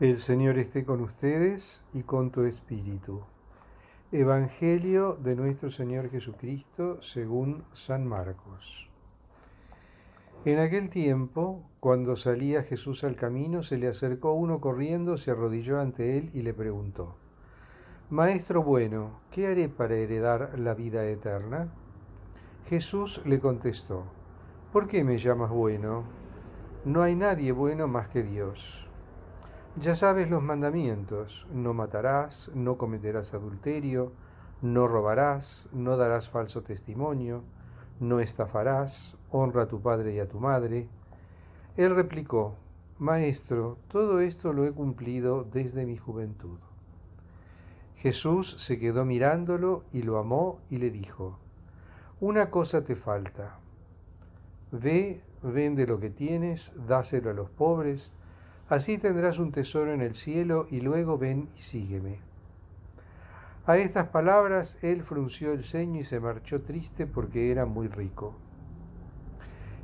El Señor esté con ustedes y con tu espíritu. Evangelio de nuestro Señor Jesucristo según San Marcos. En aquel tiempo, cuando salía Jesús al camino, se le acercó uno corriendo, se arrodilló ante él y le preguntó: Maestro bueno, ¿qué haré para heredar la vida eterna? Jesús le contestó: ¿Por qué me llamas bueno? No hay nadie bueno más que Dios. Ya sabes los mandamientos: no matarás, no cometerás adulterio, no robarás, no darás falso testimonio, no estafarás, honra a tu padre y a tu madre. Él replicó: Maestro, todo esto lo he cumplido desde mi juventud. Jesús se quedó mirándolo y lo amó y le dijo: Una cosa te falta. Ve, vende lo que tienes, dáselo a los pobres, así tendrás un tesoro en el cielo, y luego ven y sígueme. A estas palabras él frunció el ceño y se marchó triste porque era muy rico.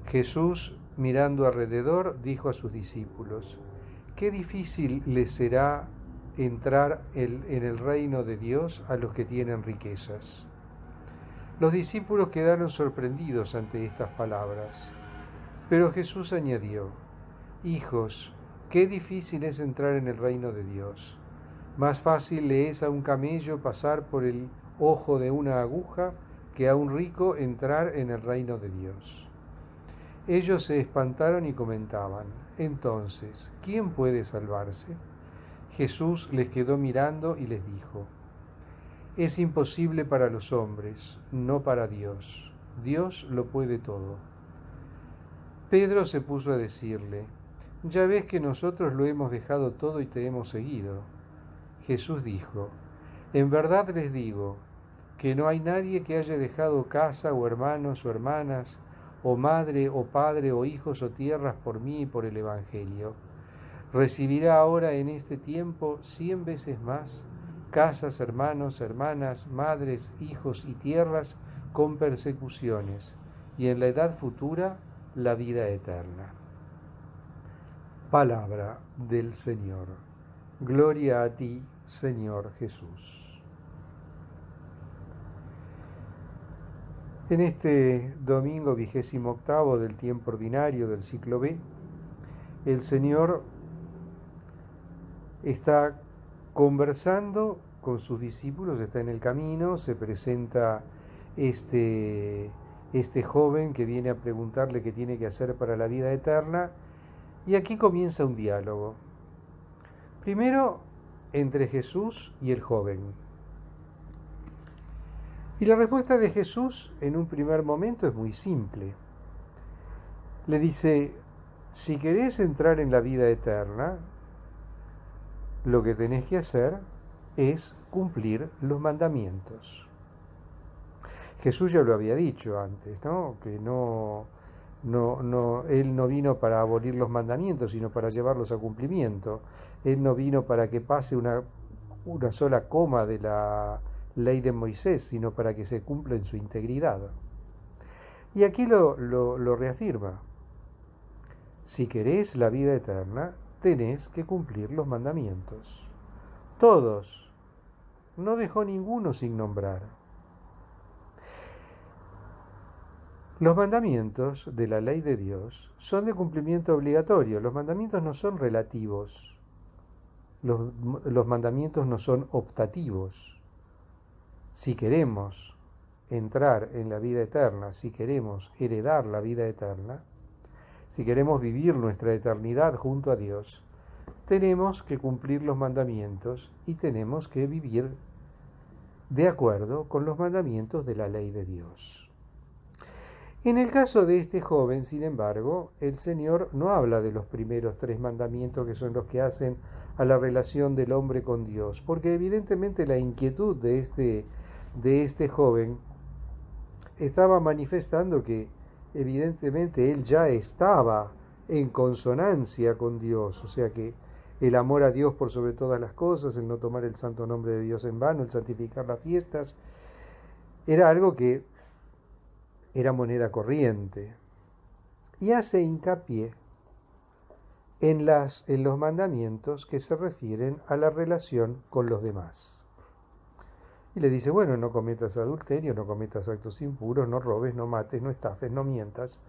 Jesús, mirando alrededor, dijo a sus discípulos: Qué difícil les será entrar en el reino de Dios a los que tienen riquezas. Los discípulos quedaron sorprendidos ante estas palabras. Pero Jesús añadió: Hijos, qué difícil es entrar en el reino de Dios. Más fácil le es a un camello pasar por el ojo de una aguja que a un rico entrar en el reino de Dios. Ellos se espantaron y comentaban: Entonces, ¿quién puede salvarse? Jesús les quedó mirando y les dijo: Es imposible para los hombres, no para Dios. Dios lo puede todo. Pedro se puso a decirle: Ya ves que nosotros lo hemos dejado todo y te hemos seguido. Jesús dijo: En verdad les digo que no hay nadie que haya dejado casa o hermanos o hermanas, o madre o padre o hijos o tierras por mí y por el Evangelio. Recibirá ahora en este tiempo 100 veces más casas, hermanos, hermanas, madres, hijos y tierras con persecuciones, y en la edad futura la vida eterna. Palabra del Señor. Gloria a ti, Señor Jesús. En este domingo 28 del tiempo ordinario del ciclo B, el Señor está conversando con sus discípulos, está en el camino, se presenta este joven que viene a preguntarle qué tiene que hacer para la vida eterna, y aquí comienza un diálogo. Primero, entre Jesús y el joven. Y la respuesta de Jesús en un primer momento es muy simple. Le dice: si querés entrar en la vida eterna, lo que tenés que hacer es cumplir los mandamientos. Jesús ya lo había dicho antes, ¿no? Que Él no vino para abolir los mandamientos, sino para llevarlos a cumplimiento. Él no vino para que pase una sola coma de la ley de Moisés, sino para que se cumpla en su integridad. Y aquí lo reafirma. Si querés la vida eterna, tenés que cumplir los mandamientos. Todos. No dejó ninguno sin nombrar. Los mandamientos de la ley de Dios son de cumplimiento obligatorio. Los mandamientos no son relativos. Los mandamientos no son optativos. Si queremos entrar en la vida eterna, si queremos heredar la vida eterna, si queremos vivir nuestra eternidad junto a Dios, tenemos que cumplir los mandamientos y tenemos que vivir de acuerdo con los mandamientos de la ley de Dios. En el caso de este joven, sin embargo, el Señor no habla de los primeros 3 mandamientos, que son los que hacen a la relación del hombre con Dios, porque evidentemente la inquietud de este joven estaba manifestando que evidentemente él ya estaba en consonancia con Dios, o sea que el amor a Dios por sobre todas las cosas, el no tomar el santo nombre de Dios en vano, el santificar las fiestas, era algo que era moneda corriente. Y hace hincapié en los mandamientos que se refieren a la relación con los demás. Y le dice, bueno, no cometas adulterio, no cometas actos impuros, no robes, no mates, no estafes, no mientas,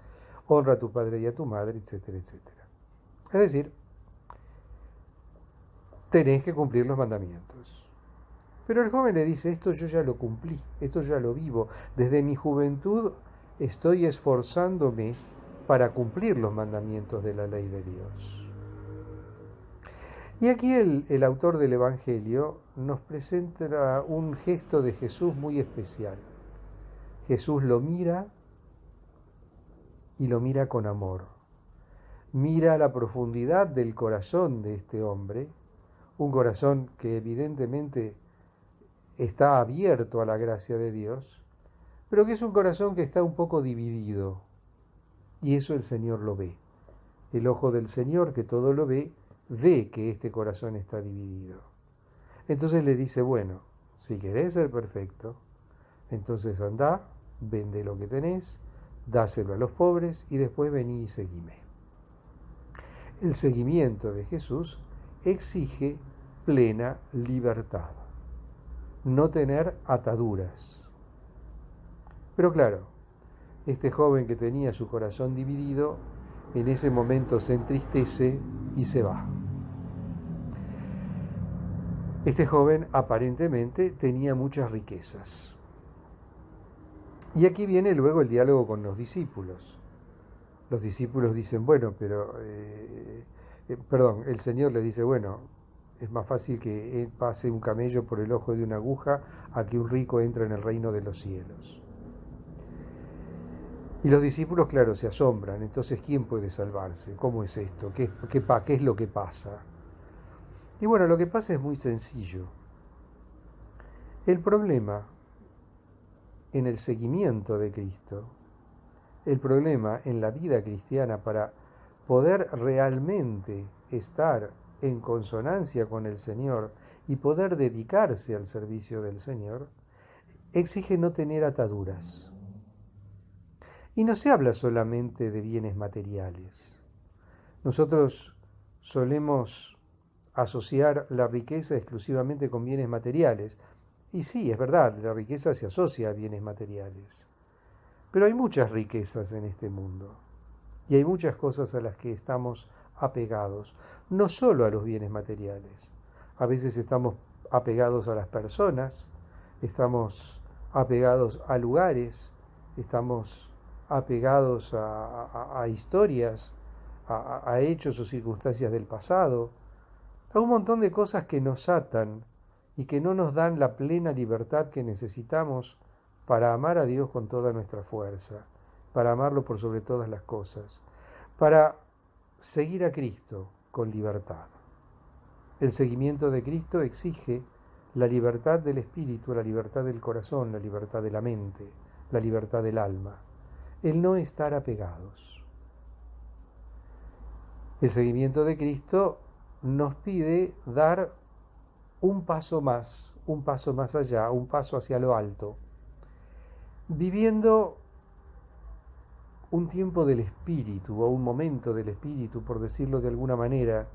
honra a tu padre y a tu madre, etcétera, etcétera. Es decir, tenés que cumplir los mandamientos. Pero el joven le dice, esto yo ya lo cumplí, esto ya lo vivo. Desde mi juventud estoy esforzándome para cumplir los mandamientos de la ley de Dios. Y aquí el autor del Evangelio nos presenta un gesto de Jesús muy especial. Jesús lo mira y lo mira con amor. Mira la profundidad del corazón de este hombre, un corazón que evidentemente está abierto a la gracia de Dios, pero que es un corazón que está un poco dividido. Y eso el Señor lo ve. El ojo del Señor, que todo lo ve, ve que este corazón está dividido. Entonces le dice, bueno, si querés ser perfecto, entonces andá, vende lo que tenés, dáselo a los pobres y después vení y seguime. El seguimiento de Jesús exige plena libertad, no tener ataduras. Pero claro, este joven que tenía su corazón dividido, en ese momento se entristece y se va. Este joven aparentemente tenía muchas riquezas. Y aquí viene luego el diálogo con los discípulos. Los discípulos dicen, bueno, pero, el Señor le dice, bueno, es más fácil que pase un camello por el ojo de una aguja a que un rico entre en el reino de los cielos. Y los discípulos, claro, se asombran. Entonces, ¿quién puede salvarse? ¿Cómo es esto? ¿Qué es lo que pasa? Y bueno, lo que pasa es muy sencillo. El problema en el seguimiento de Cristo, el problema en la vida cristiana para poder realmente estar en consonancia con el Señor y poder dedicarse al servicio del Señor, exige no tener ataduras. Y no se habla solamente de bienes materiales. Nosotros solemos asociar la riqueza exclusivamente con bienes materiales. Y sí, es verdad, la riqueza se asocia a bienes materiales. Pero hay muchas riquezas en este mundo. Y hay muchas cosas a las que estamos apegados. No solo a los bienes materiales. A veces estamos apegados a las personas, estamos apegados a lugares, estamos apegados a historias, a hechos o circunstancias del pasado, a un montón de cosas que nos atan y que no nos dan la plena libertad que necesitamos para amar a Dios con toda nuestra fuerza, para amarlo por sobre todas las cosas, para seguir a Cristo con libertad. El seguimiento de Cristo exige la libertad del espíritu, la libertad del corazón, la libertad de la mente, la libertad del alma, el no estar apegados. El seguimiento de Cristo nos pide dar un paso más allá, un paso hacia lo alto, viviendo un tiempo del espíritu o un momento del espíritu, por decirlo de alguna manera,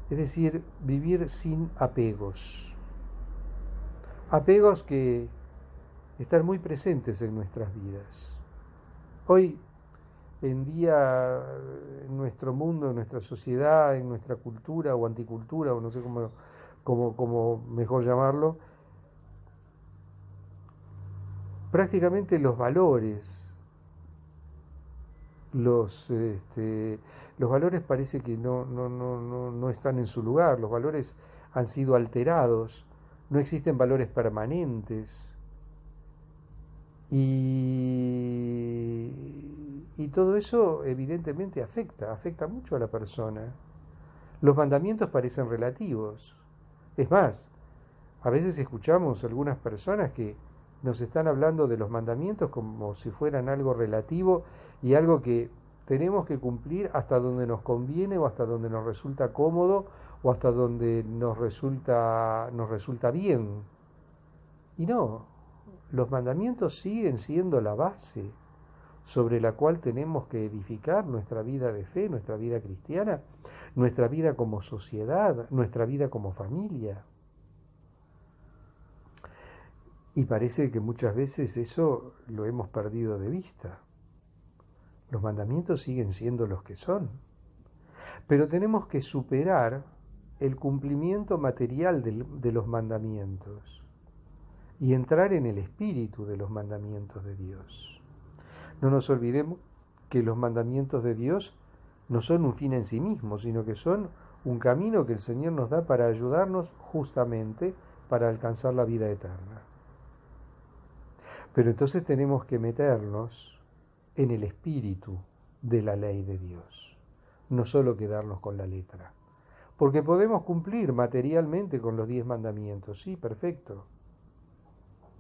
es decir, vivir sin apegos. Apegos que están muy presentes en nuestras vidas. Hoy en día, en nuestro mundo, en nuestra sociedad, en nuestra cultura o anticultura, o no sé cómo mejor llamarlo, prácticamente los valores, los valores parece que no están en su lugar, los valores han sido alterados, no existen valores permanentes. Y todo eso evidentemente afecta mucho a la persona. Los mandamientos parecen relativos. Es más, a veces escuchamos algunas personas que nos están hablando de los mandamientos como si fueran algo relativo y algo que tenemos que cumplir hasta donde nos conviene o hasta donde nos resulta cómodo o hasta donde nos resulta bien. Y no, los mandamientos siguen siendo la base, sobre la cual tenemos que edificar nuestra vida de fe, nuestra vida cristiana, nuestra vida como sociedad, nuestra vida como familia. Y parece que muchas veces eso lo hemos perdido de vista. Los mandamientos siguen siendo los que son, pero tenemos que superar el cumplimiento material de los mandamientos y entrar en el espíritu de los mandamientos de Dios. No nos olvidemos que los mandamientos de Dios no son un fin en sí mismo, sino que son un camino que el Señor nos da para ayudarnos justamente para alcanzar la vida eterna. Pero entonces tenemos que meternos en el espíritu de la ley de Dios, no solo quedarnos con la letra. Porque podemos cumplir materialmente con los 10 mandamientos, sí, perfecto.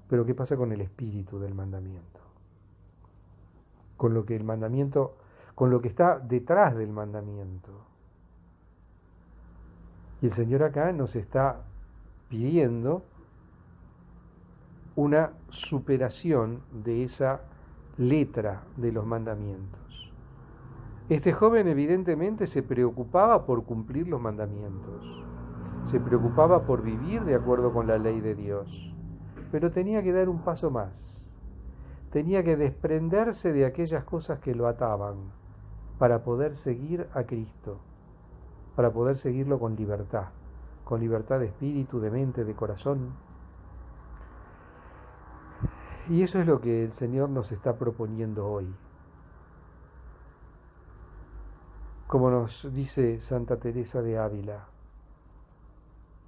Pero ¿qué pasa con el espíritu del mandamiento? Con lo que el mandamiento, con lo que está detrás del mandamiento. Y el Señor acá nos está pidiendo una superación de esa letra de los mandamientos. Este joven evidentemente se preocupaba por cumplir los mandamientos, se preocupaba por vivir de acuerdo con la ley de Dios, pero tenía que dar un paso más, tenía que desprenderse de aquellas cosas que lo ataban para poder seguir a Cristo, para poder seguirlo con libertad de espíritu, de mente, de corazón. Y eso es lo que el Señor nos está proponiendo hoy. Como nos dice Santa Teresa de Ávila,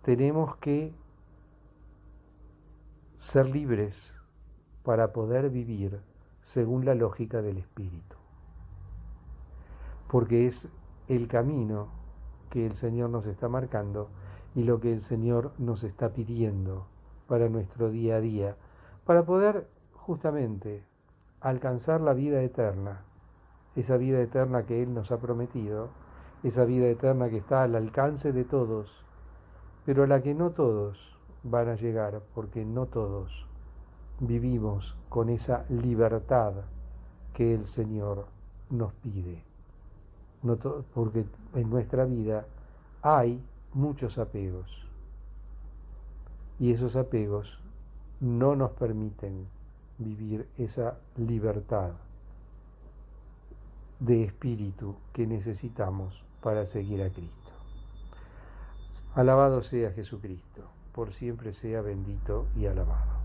tenemos que ser libres para poder vivir según la lógica del Espíritu. Porque es el camino que el Señor nos está marcando y lo que el Señor nos está pidiendo para nuestro día a día, para poder justamente alcanzar la vida eterna, esa vida eterna que Él nos ha prometido, esa vida eterna que está al alcance de todos, pero a la que no todos van a llegar, porque no todos vivimos con esa libertad que el Señor nos pide. Porque en nuestra vida hay muchos apegos, y esos apegos no nos permiten vivir esa libertad de espíritu que necesitamos para seguir a Cristo. Alabado sea Jesucristo, por siempre sea bendito y alabado.